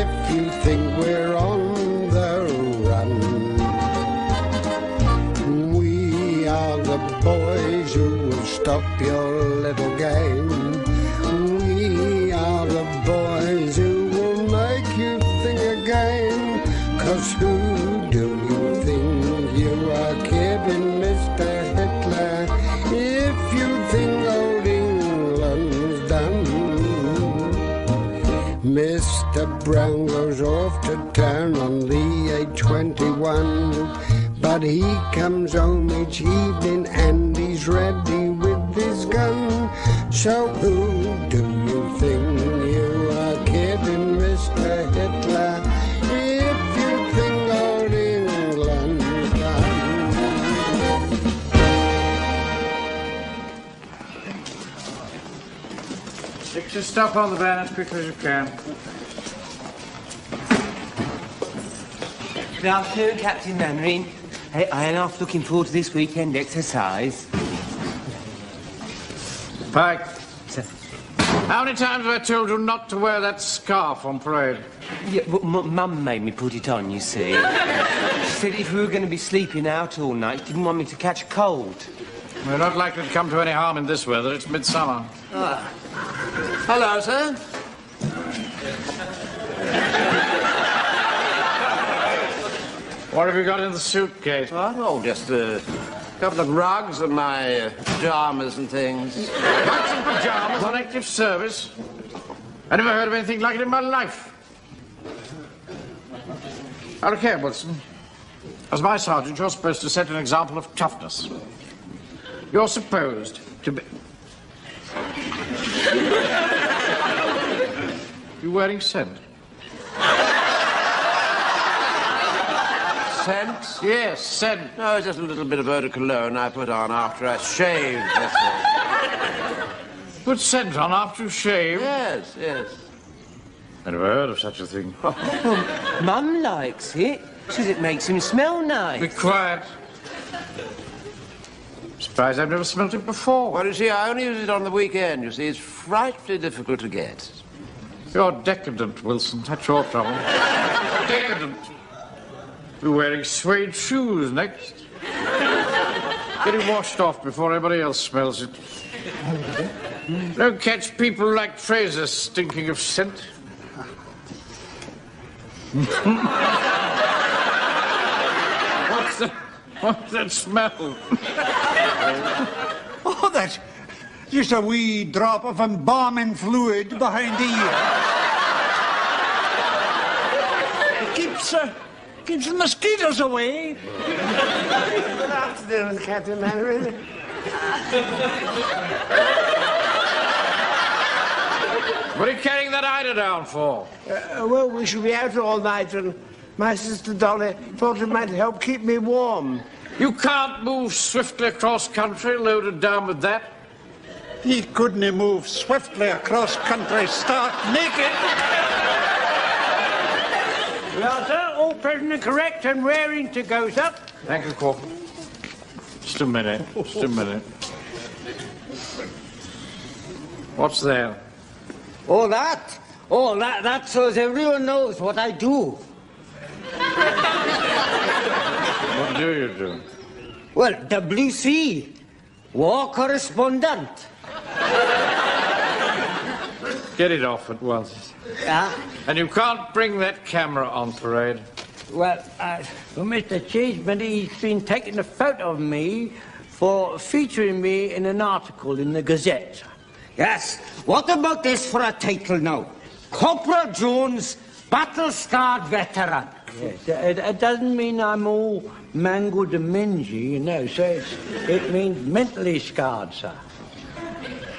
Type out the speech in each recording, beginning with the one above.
if you think we're on the run. We are the boys who will stop your little game. We are the boys who will make you think again. 'Cause who do you think you are kidding, Mr. Hitler, if you think old England's done? Mr. Brown goes off to town on the A21, but he comes home each evening and he's ready with his gun. So who do you think you are kidding, Mr. Hitler, if you think old England's done? Fix your stuff on the van as quickly as you can. Good afternoon, Captain Mannering. Hey, I am off looking forward to this weekend exercise. Pike, Sir. how many times have I told you not to wear that scarf on parade? Yeah, well, Mum made me put it on, you see. She said if we were going to be sleeping out all night, she didn't want me to catch a cold. We're not likely to come to any harm in this weather. It's midsummer. Hello, sir. What have you got in the suitcase? Oh, just a couple of rugs and my pajamas and things. Rugs and pajamas on active service? I never heard of anything like it in my life. Now, look here, Wilson. As my sergeant, you're supposed to set an example of toughness. You're supposed to be... You wearing scent? Scent? Yes, scent. No, just a little bit of eau de cologne I put on after I shaved, that's all. Put scent on after you shave? Yes, yes. I never heard of such a thing. Mum likes it. She says it makes him smell nice. Be quiet. Surprised I've never smelt it before. Well, you see, I only use it on the weekend, you see. It's frightfully difficult to get. You're decadent, Wilson. That's your trouble. Decadent. You're wearing suede shoes next. Get it washed off before everybody else smells it. Don't catch people like Fraser stinking of scent. What's that smell? Oh, that's just a wee drop of embalming fluid behind the ear. It keeps the mosquitoes away. Good afternoon, Captain Mannering. What are you carrying that eiderdown for? Well, we shall be out all night, and my sister Dolly thought it might help keep me warm. You can't move swiftly across country loaded down with that. He couldn't move swiftly across country stark naked. Well, sir, all present and correct and raring to go, sir. Thank you, Corporal. Just a minute. Just a minute. What's there? Oh, that's so everyone knows what I do. What do you do? Well, WC, war correspondent. Get it off at once. Yeah? And you can't bring that camera on parade. Well, Mr. Cheeseman, he's been taking a photo of me for featuring me in an article in the Gazette. Yes. What about this for a title now? Corporal Jones, battle-scarred veteran. Yes, it doesn't mean I'm all mangled and mingy, you know, so it means mentally scarred, sir.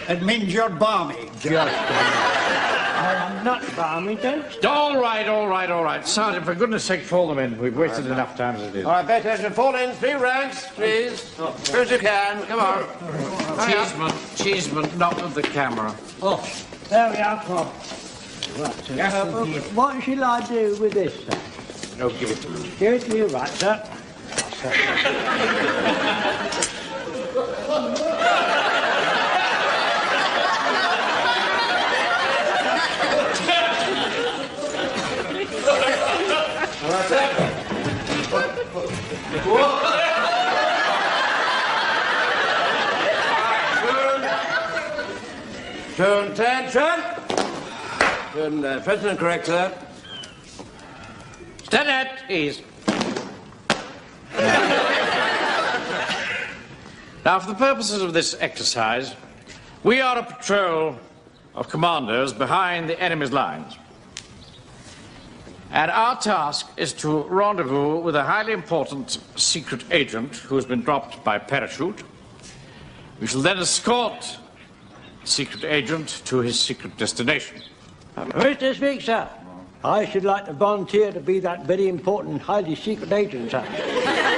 It means you're balmy. I'm not balmy, don't you? All right. Sergeant, for goodness sake, fall them in. We've wasted enough time as it is. All right, better fall in 3 ranks, please. As you can. Come on. Cheeseman, not with the camera. Oh, there we are, Bob. Right, what shall I do with this, sir? No, give it to me. Give it to you, right, sir. To attention! President correct, sir. Stand at ease. Now, for the purposes of this exercise, we are a patrol of commandos behind the enemy's lines. And our task is to rendezvous with a highly important secret agent who has been dropped by parachute. We shall then escort the secret agent to his secret destination. Mr. Speaker, sir, I should like to volunteer to be that very important, highly secret agent, sir.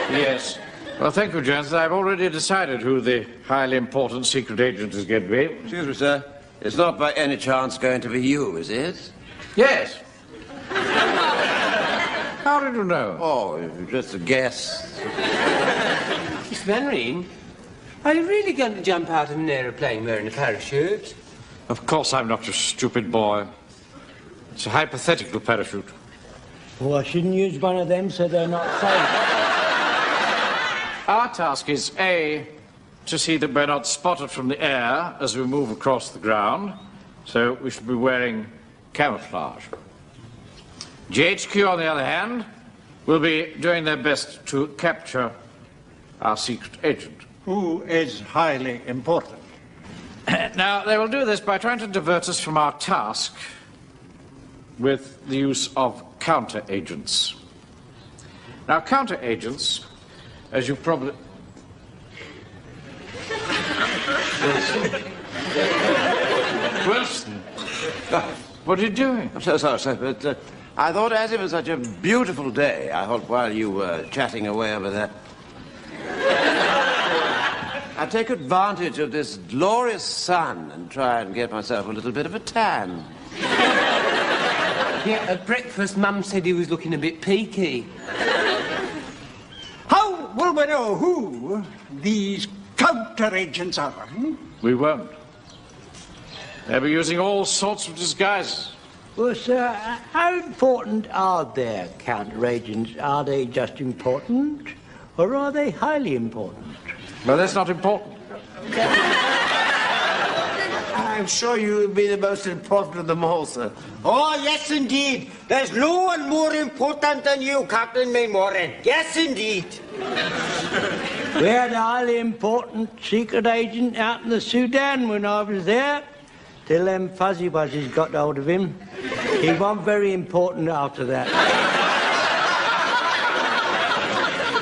Yes. Well, thank you, gents. I've already decided who the highly important secret agent is going to be. Excuse me, sir. It's not by any chance going to be you, is it? Yes. How did you know? Oh, just a guess. Miss Mainwaring, are you really going to jump out of an aeroplane wearing a parachute? Of course I'm not your stupid boy. It's a hypothetical parachute. Oh, I shouldn't use one of them so they're not safe. Our task is, A, to see that we're not spotted from the air as we move across the ground, so we should be wearing camouflage. GHQ, on the other hand, will be doing their best to capture our secret agent. Who is highly important? Now, they will do this by trying to divert us from our task with the use of counter-agents. Now, counter-agents, as you probably... Wilson, what are you doing? I'm so sorry, sir, but I thought as it was such a beautiful day, I thought while you were chatting away over there, I'd take advantage of this glorious sun and try and get myself a little bit of a tan. Yeah, at breakfast, Mum said he was looking a bit peaky. How will we know who these counter-agents are? Hmm? We won't. They'll be using all sorts of disguises. Well, sir, how important are their counter-agents? Are they just important, or are they highly important? Well, that's not important. I'm sure you'll be the most important of them all, sir. Oh, yes, indeed. There's no one more important than you, Captain Mainwaring. Yes, indeed. We had a highly important secret agent out in the Sudan when I was there, till them fuzzy wuzzies got hold of him. He wasn't very important after that.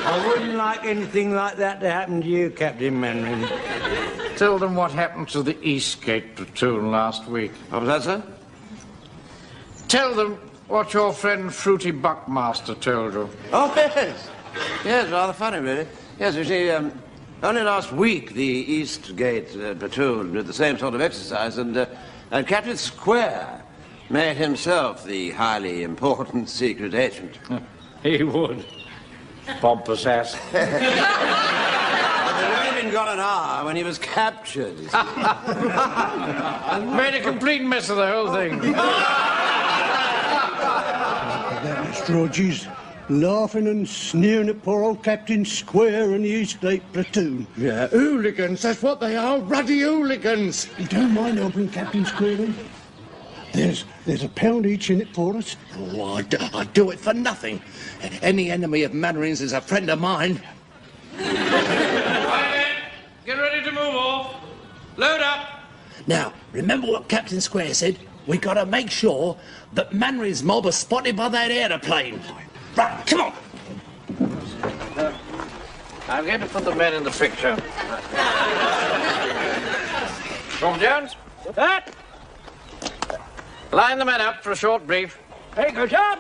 I wouldn't like anything like that to happen to you, Captain Mainwaring. Tell them what happened to the Eastgate platoon last week. What was that, sir? Tell them what your friend Fruity Buckmaster told you. Oh, yes. Yes, rather funny, really. Yes, you see, only last week the Eastgate platoon did the same sort of exercise, and Captain Square made himself the highly important secret agent. He would. Pompous ass. They'd only been gone an hour when he was captured. Made a complete mess of the whole thing. That Mr. Rogers laughing and sneering at poor old Captain Square and the Eastgate platoon. Yeah, hooligans, that's what they are, ruddy hooligans. You don't mind helping Captain Square then? There's £1 each in it for us. Oh, I'd do it for nothing. Any enemy of Mainwaring's is a friend of mine. Right then, get ready to move off. Load up. Now, remember what Captain Square said? We gotta make sure that Mainwaring's mob are spotted by that aeroplane. Right, come on. I'm going to put the men in the picture. Tom Jones? That? Line the men up for a short brief. Hey, good job.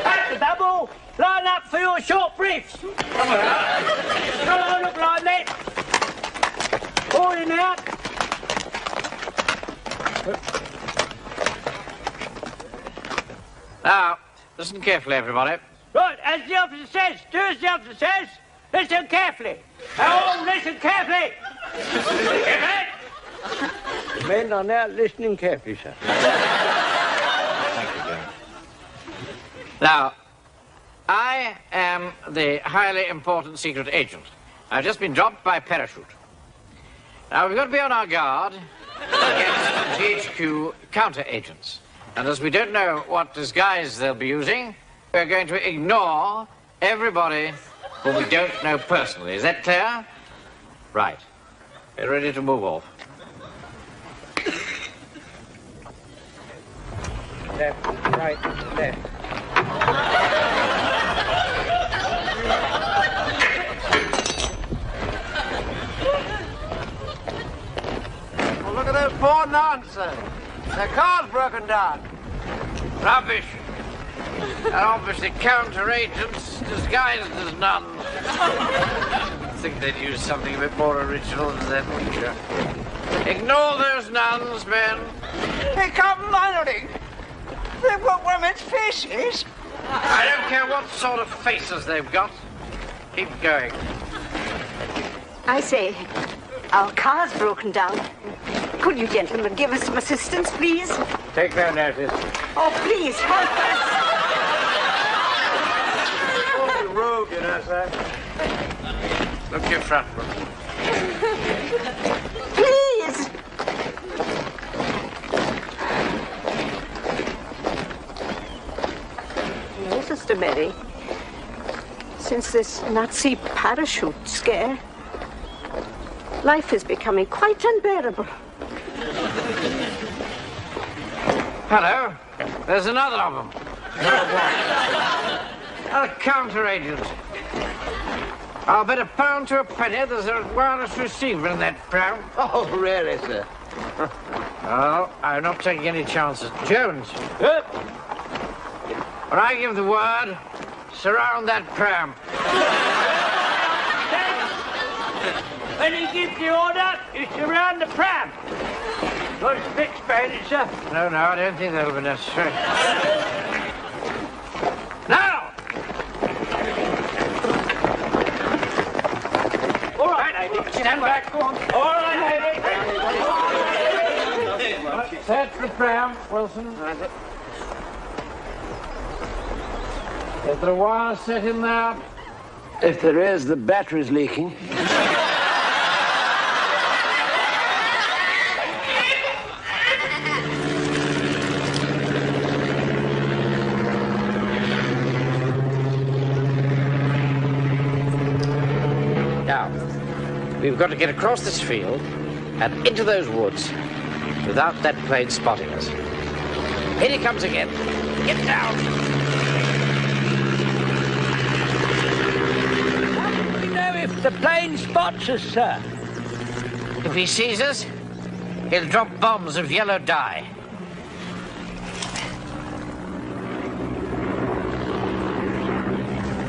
Back the double. Line up for your short briefs. Come on, look lively. Falling out. Now, listen carefully, everybody. Right, as the officer says, do as the officer says. Listen carefully. Oh, listen carefully. The men are now listening carefully, sir. Thank you, Jones. Now, I am the highly important secret agent. I've just been dropped by parachute. Now, we've got to be on our guard against GHQ counter-agents. And as we don't know what disguise they'll be using, we're going to ignore everybody whom we don't know personally. Is that clear? Right. We're ready to move off. Left, right, left. Well, look at those poor nuns, sir. Their car's broken down. Rubbish. They're obviously counter-agents disguised as nuns. I think they'd use something a bit more original than that, wouldn't you? Ignore those nuns, men. They come running. They've got women's faces. I don't care what sort of faces they've got. Keep going. I say, our car's broken down. Could you gentlemen give us some assistance, please? Take no notice. Oh, please, help us. Oh, the road, you know, sir. Look your front, Wilson. Please. No, Sister Mary. Since this Nazi parachute scare, life is becoming quite unbearable. Hello. There's another of them. A counter-agent. I'll bet £1 to a penny there's a wireless receiver in that pram. Oh, really, sir? Oh, I'm not taking any chances. Jones. When I give the word, surround that pram. When he gives the order, you surround the pram. Got a fixed behind it, sir. No, I don't think that'll be necessary. Now! All right, lady. Stand back. Go on. All right, lady. Set the pram, Wilson. Is there a wire set in there? If there is, the battery's leaking. Now, we've got to get across this field and into those woods without that plane spotting us. Here he comes again. Get down! How do we know if the plane spots us, sir? If he sees us, he'll drop bombs of yellow dye.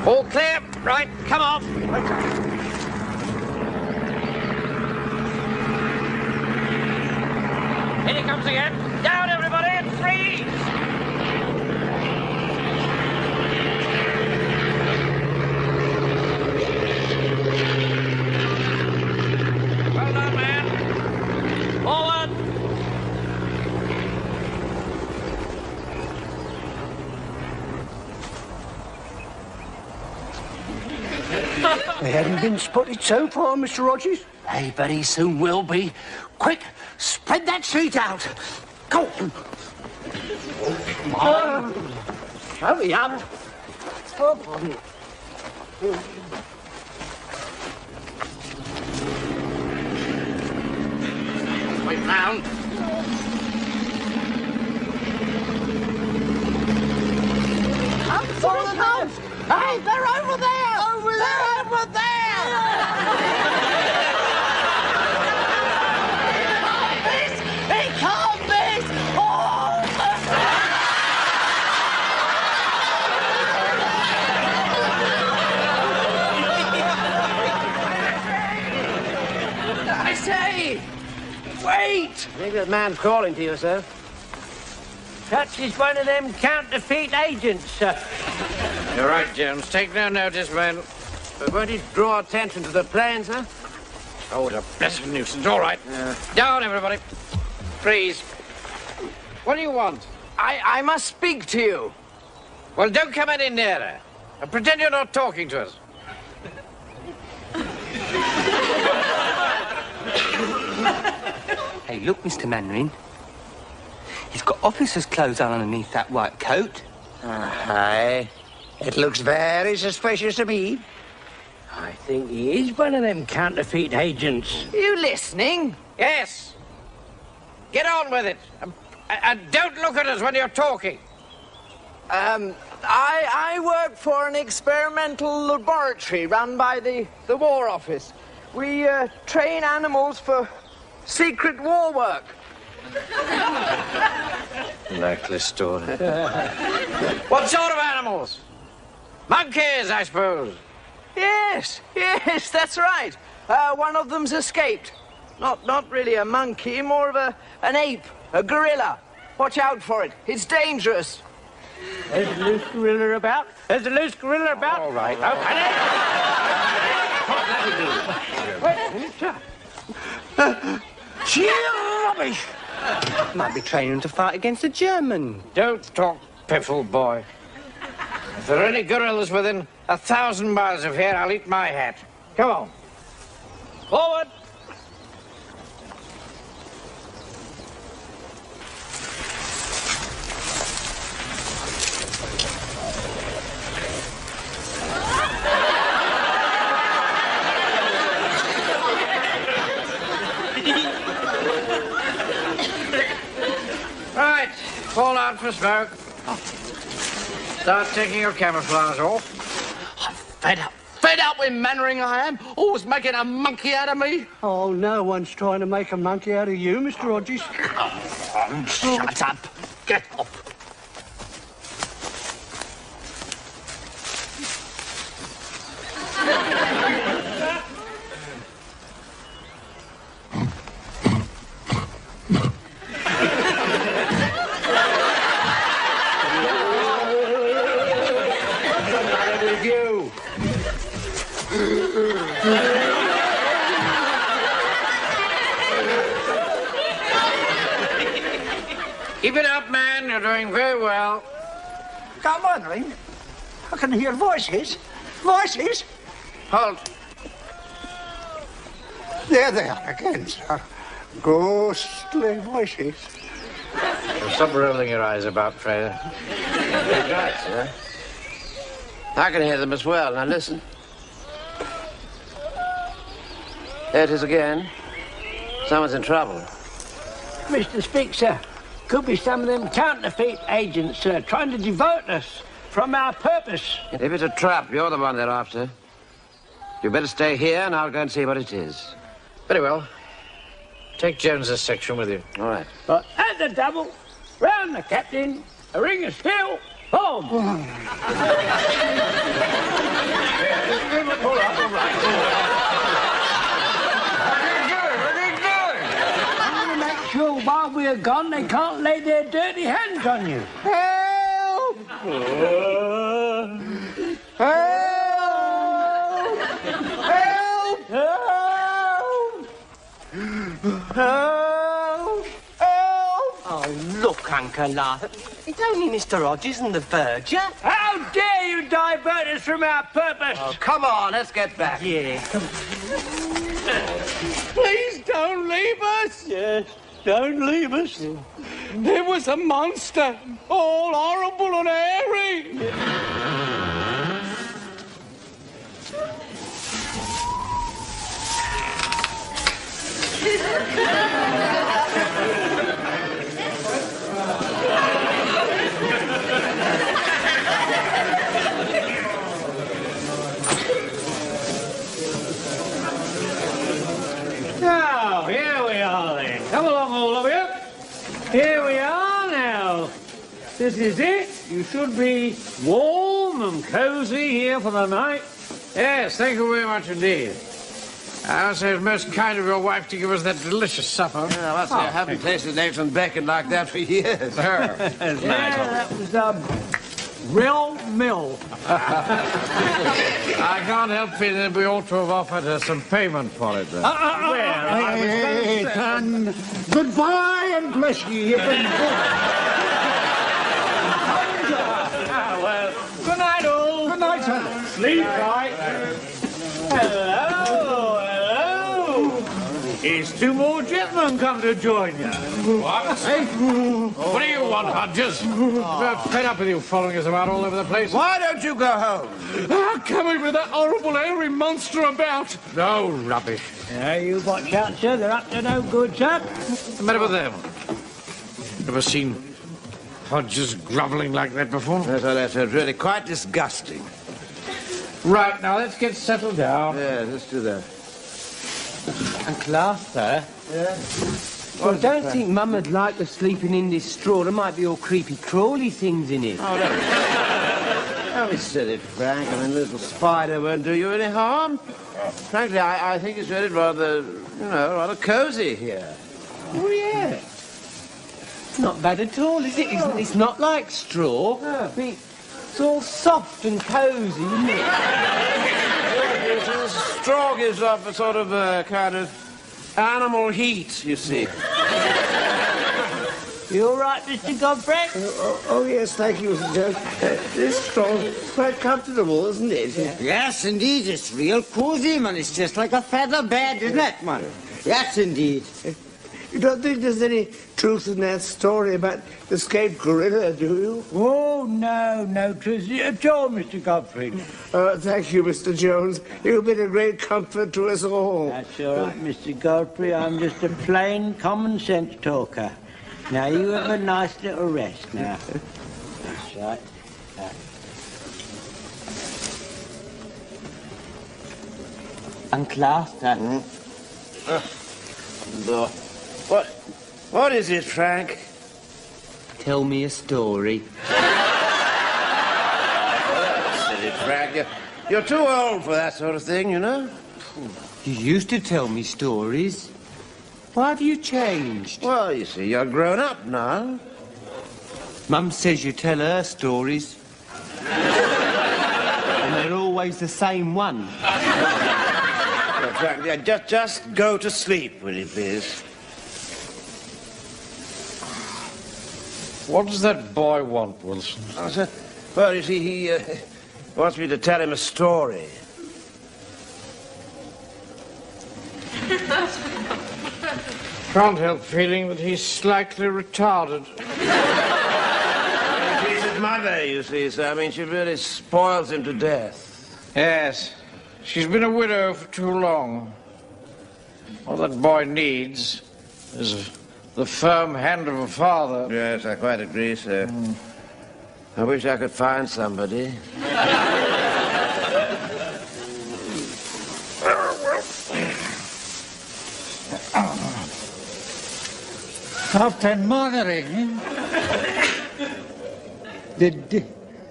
All clear? Right, come on. Here he comes again. Down, everybody, and freeze! Well done, man. Forward! They haven't been spotted so far, Mr. Rogers. They very soon will be. Quick, spread that sheet out. Go on. Hurry up. Wait round. Follow them out. Hey, they're over there. Over there. They're over there. He can't miss. I say! Wait! Maybe that man's calling to you, sir. That is one of them counterfeit agents, sir. You're right, Jones. Take no notice, man. But won't he draw attention to the plane, sir? Oh, what a blessed nuisance. All right. Down, everybody. Freeze. What do you want? I must speak to you. Well, don't come any nearer. And pretend you're not talking to us. Hey, look, Mr. Mainwaring. He's got officer's clothes on underneath that white coat. Aye. It looks very suspicious to me. I think he is one of them counterfeit agents. Are you listening? Yes. Get on with it. And don't look at us when you're talking. I work for an experimental laboratory run by the War Office. We train animals for secret war work. Likely story. What sort of animals? Monkeys, I suppose. Yes, that's right. One of them's escaped. Not really a monkey, more of an ape, a gorilla. Watch out for it. It's dangerous. There's a loose gorilla about. There's a loose gorilla about. All right. Sheer rubbish. Might be training to fight against the German. Don't talk piffle, boy. If there are any gorillas within 1,000 miles of here, I'll eat my hat. Come on. Forward. Right, fall out for smoke. Start taking your camouflage off. I'm fed up with Mainwaring, I am. Always making a monkey out of me. Oh, no one's trying to make a monkey out of you, Mr. Rogers. Shut up. Get off. Keep it up, man. You're doing very well. Come on, Ring. I can hear voices. Voices. Halt. There they are again, sir. Ghostly voices. Stop rolling your eyes about, Fraser. Right, sir. I can hear them as well. Now listen. There it is again. Someone's in trouble. Mr. Speaker, could be some of them counterfeit agents trying to divert us from our purpose. If it's a trap, you're the one they're after. You better stay here, and I'll go and see what it is. Very well. Take Jones's section with you. All right. But at the double, round the captain, a ring of steel, boom! Sure, while we're gone, they can't lay their dirty hands on you. Help! Help! Help! Help! Help! Oh, look, Uncle Arthur. It's only Mr. Rogers and the Verger. How dare you divert us from our purpose? Oh, come on, let's get back. Yeah, come on. Please don't leave us. Yes, don't leave us. There was a monster, all horrible and hairy. Now, here we are then. Come along, all of you. Here we are now. This is it. You should be warm and cosy here for the night. Yes, thank you very much indeed. I say it's most kind of your wife to give us that delicious supper. Yeah, I say, I haven't tasted eggs and bacon like that for years. That was real mill. I can't help feeling that we ought to have offered her some payment for it, then. And goodbye and bless ye. Well, good night, all. Good night, sir. Sleep tight. Hello, hello. Here's two more gentlemen come to join you. What? Hey? What do you want, Hodges? We're fed up with you following us about all over the place. Why don't you go home? Coming with that horrible hairy monster about. No rubbish. Now, you watch out, sir. They're up to no good, sir. What's the matter with them? Never seen Hodges grovelling like that before? That's really quite disgusting. Right, now let's get settled down. Yeah, let's do that. Uncle Arthur? Yeah? Well, I don't think Mum would like us sleeping in this straw. There might be all creepy-crawly things in it. Oh, no. Don't be silly, Frank. I mean, little spider won't do you any harm. Frankly, I think it's really rather, rather cosy here. Oh, yeah. Not bad at all, is it? It's not like straw. No. I mean, it's all soft and cosy, isn't it? Straw gives off a sort of kind of animal heat, you see. You all right, Mr. Godfrey? Oh, yes, thank you, Mr. Jones. This straw is quite comfortable, isn't it? Yes, indeed. It's real cozy, man. It's just like a feather bed, isn't it, man? Yes, indeed. You don't think there's any truth in that story about the escaped gorilla, do you? Oh, no truth at all, Mr. Godfrey. Thank you, Mr. Jones. You've been a great comfort to us all. That's all right, Mr. Godfrey. I'm just a plain common sense talker. Now, you have a nice little rest now. That's right. Uncle Arthur. What is it, Frank? Tell me a story. Silly Frank. You're too old for that sort of thing, you know. You used to tell me stories. Why have you changed? Well, you see, you're grown up now. Mum says you tell her stories. And they're always the same one. Well, Frank, just go to sleep, will you, please? What does that boy want, Wilson? Well, you see, he wants me to tell him a story. Can't help feeling that he's slightly retarded. He's his mother, you see, sir. I mean, she really spoils him to death. Yes. She's been a widow for too long. All that boy needs is the firm hand of a father. Yes, I quite agree, sir. I wish I could find somebody. Captain Mannering, did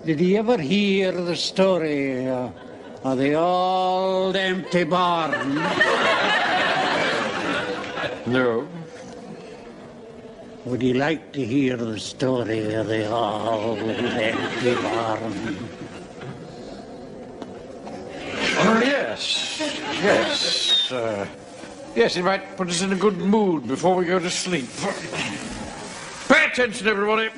he ever hear the story of the old empty barn? No. Would you like to hear the story of the old empty barn? Oh, yes. Yes. Yes, it might put us in a good mood before we go to sleep. Pay attention, everybody.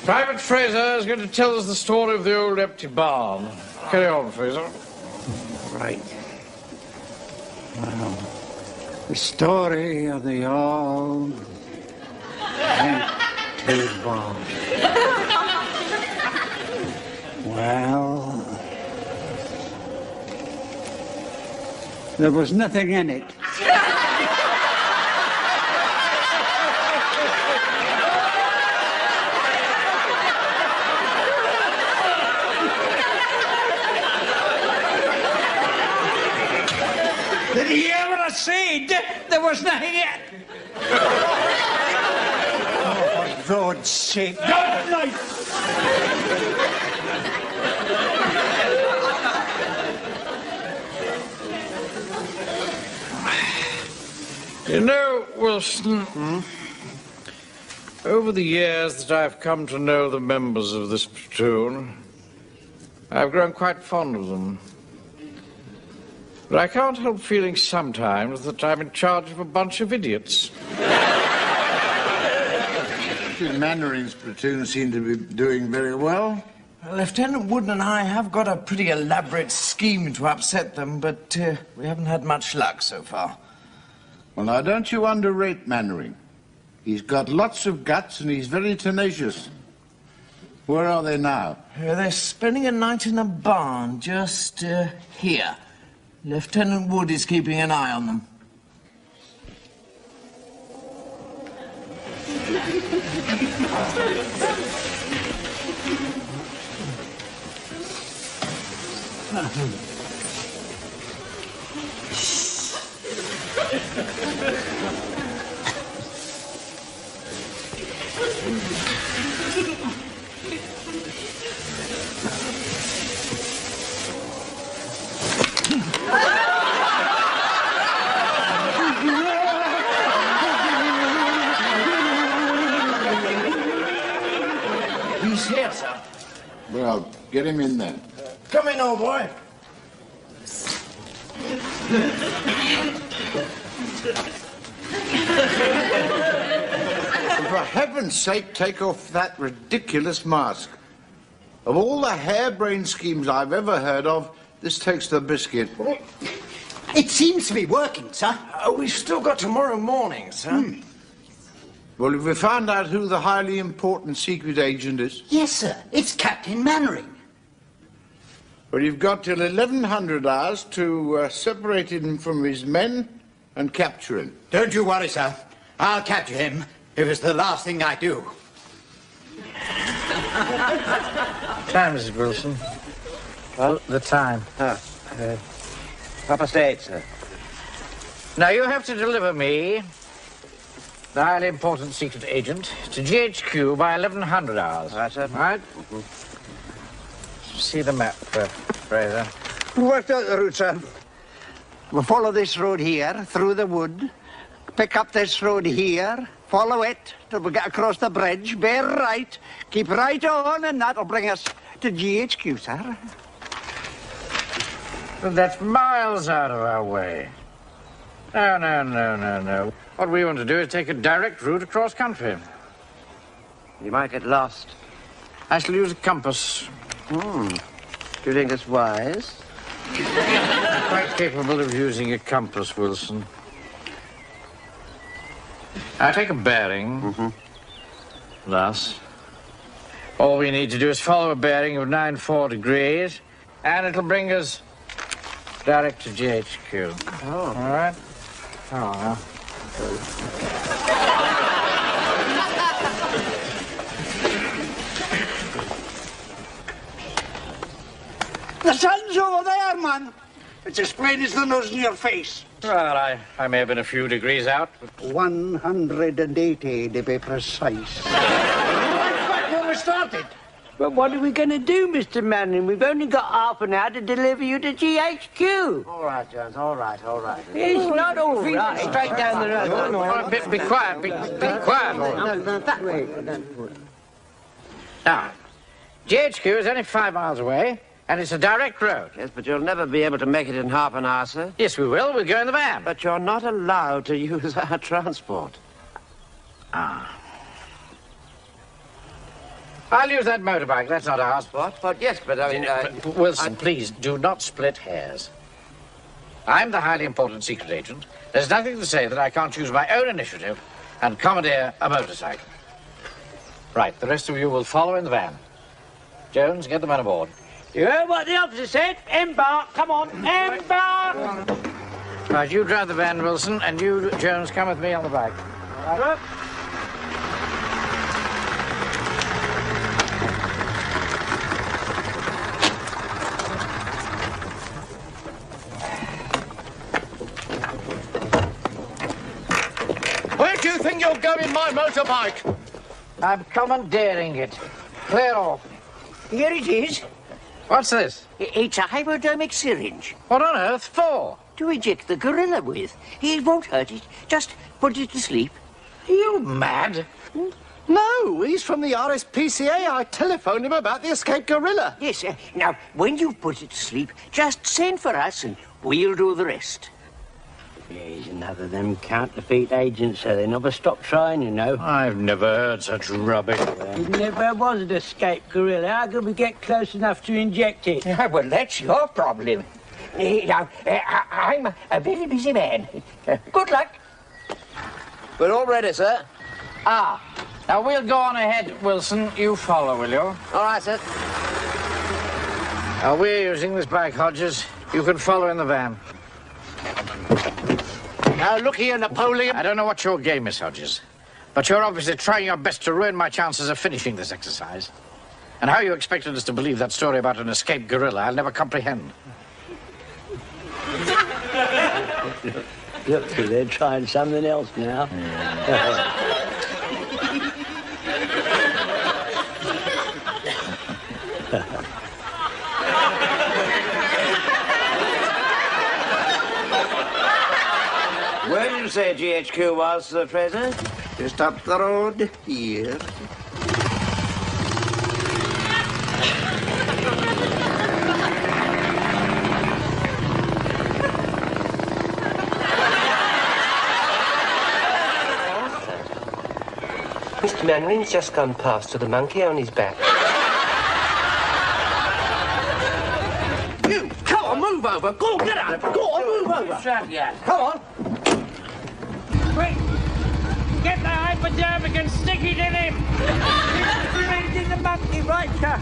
Private Fraser is going to tell us the story of the old empty barn. Carry on, Fraser. Right. Well, the story of the old empty barn. Well, there was nothing in it. Did he ever say there was nothing in it? Oh, for God's sake. Good night. You know, Wilson, over the years that I've come to know the members of this platoon, I've grown quite fond of them. But I can't help feeling sometimes that I'm in charge of a bunch of idiots. Mannering's platoon seemed to be doing very well. Lieutenant Wood and I have got a pretty elaborate scheme to upset them, but we haven't had much luck so far. Well, now, don't you underrate Mannering. He's got lots of guts and he's very tenacious. Where are they now? They're spending a night in a barn just here. Lieutenant Wood is keeping an eye on them. He's here, sir. Well, get him in then. Come in, old boy. For heaven's sake, take off that ridiculous mask. Of all the harebrained schemes I've ever heard of, this takes the biscuit. It seems to be working, sir. We've still got tomorrow morning, sir. Well, have we found out who the highly important secret agent is? Yes, sir. It's Captain Mannering. Well, you've got till 1100 hours to separate him from his men and capture him. Don't you worry, sir. I'll capture him if it's the last thing I do. Time, Mrs. Wilson. Well, the time. 8:30, sir. Now, you have to deliver me, the highly important secret agent, to GHQ by 1100 hours. Right, sir. Right? See the map, Fraser. We worked out the route, sir. We'll follow this road here, through the wood, pick up this road here, follow it till we get across the bridge, bear right, keep right on, and that'll bring us to GHQ, sir. But that's miles out of our way. No. What we want to do is take a direct route across country. You might get lost. I shall use a compass. Do you think it's wise? Quite capable of using a compass, Wilson. I take a bearing. Thus. All we need to do is follow a bearing of 94 degrees, and it'll bring us direct to GHQ. Oh. All right? Oh, The sun's over there, man. It's as plain as the nose in your face. well, I may have been a few degrees out. 180 to be precise. That's where we started. But what are we going to do, Mr. Mannering? We've only got half an hour to deliver you to GHQ. All right, Jones. All right. It's not all right. Straight down the road. Be quiet. Be quiet. No, that way. Now, GHQ is only 5 miles away, and it's a direct road. Yes, but you'll never be able to make it in half an hour, sir. Yes, we will. We'll go in the van. But you're not allowed to use our transport. I'll use that motorbike. That's not ours. What? But yes, but I mean... Wilson, please, do not split hairs. I'm the highly important secret agent. There's nothing to say that I can't use my own initiative and commandeer a motorcycle. Right, the rest of you will follow in the van. Jones, get the men aboard. You heard what the officer said? Embark. Come on, embark. Right, you drive the van, Wilson, and you, Jones, come with me on the bike. All right. Where do you think you're going, my motorbike? I'm commandeering it. Clear off. Here it is. What's this? It's a hypodermic syringe What on earth for? to inject the gorilla with. It won't hurt it. Just put it to sleep. Are you mad? No, he's from the RSPCA. I telephoned him about the escaped gorilla. Yes, now, when you put it to sleep, just send for us and we'll do the rest. He's another of them counterfeit agents, so they never stop trying, you know. I've never heard such rubbish. It never was an escaped gorilla. How could we get close enough to inject it? Yeah, well, that's your problem. Now, I'm a very busy man. Good luck. We're all ready, sir. Now, we'll go on ahead, Wilson. You follow, will you? All right, sir. Now, we're using this bike, Hodges. You can follow in the van. Now, look here, Napoleon. I don't know what your game is, Hodges, but you're obviously trying your best to ruin my chances of finishing this exercise. And how you expected us to believe that story about an escaped gorilla, I'll never comprehend. Look, they're trying something else now. Where did you say GHQ was, Fraser? Just up the road here. Mr. Manrin's just gone past with a monkey on his back. You, come on, move over. Go, get out. Go on, move over. Come on. Quick! Get the hypodermic and stick it in him! He's in the monkey, right, sir?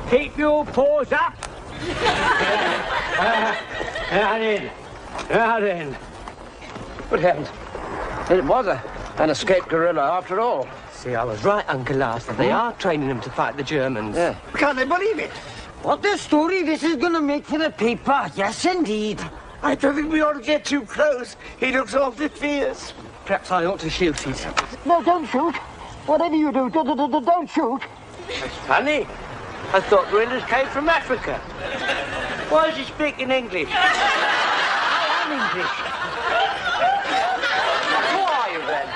Keep your paws up. Now then. Now then. Good heavens. It was an escaped gorilla after all. See, I was right, Uncle Arthur. They are training them to fight the Germans. Yeah. Can't they believe it? What a story this is going to make for the paper. Yes, indeed. I don't think we ought to get too close. He looks awfully fierce. Perhaps I ought to shoot it. No, don't shoot. Whatever you do, don't shoot. That's funny. I thought gorillas came from Africa. Why is he speaking English? I am English. Who are you, then?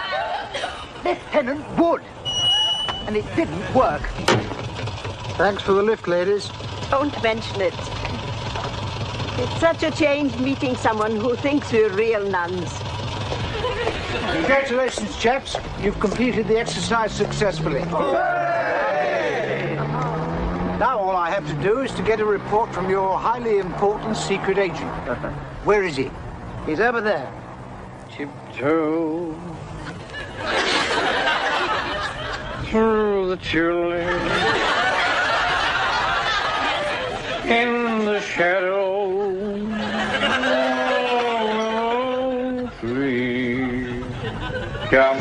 Lieutenant Wood. And it didn't work. Thanks for the lift, ladies. Don't mention it. It's such a change meeting someone who thinks we're real nuns. Congratulations, chaps. You've completed the exercise successfully. Now all I have to do is to get a report from your highly important secret agent. Where is he? He's over there. Tiptoe through the tulips in the shadow. Free. Come.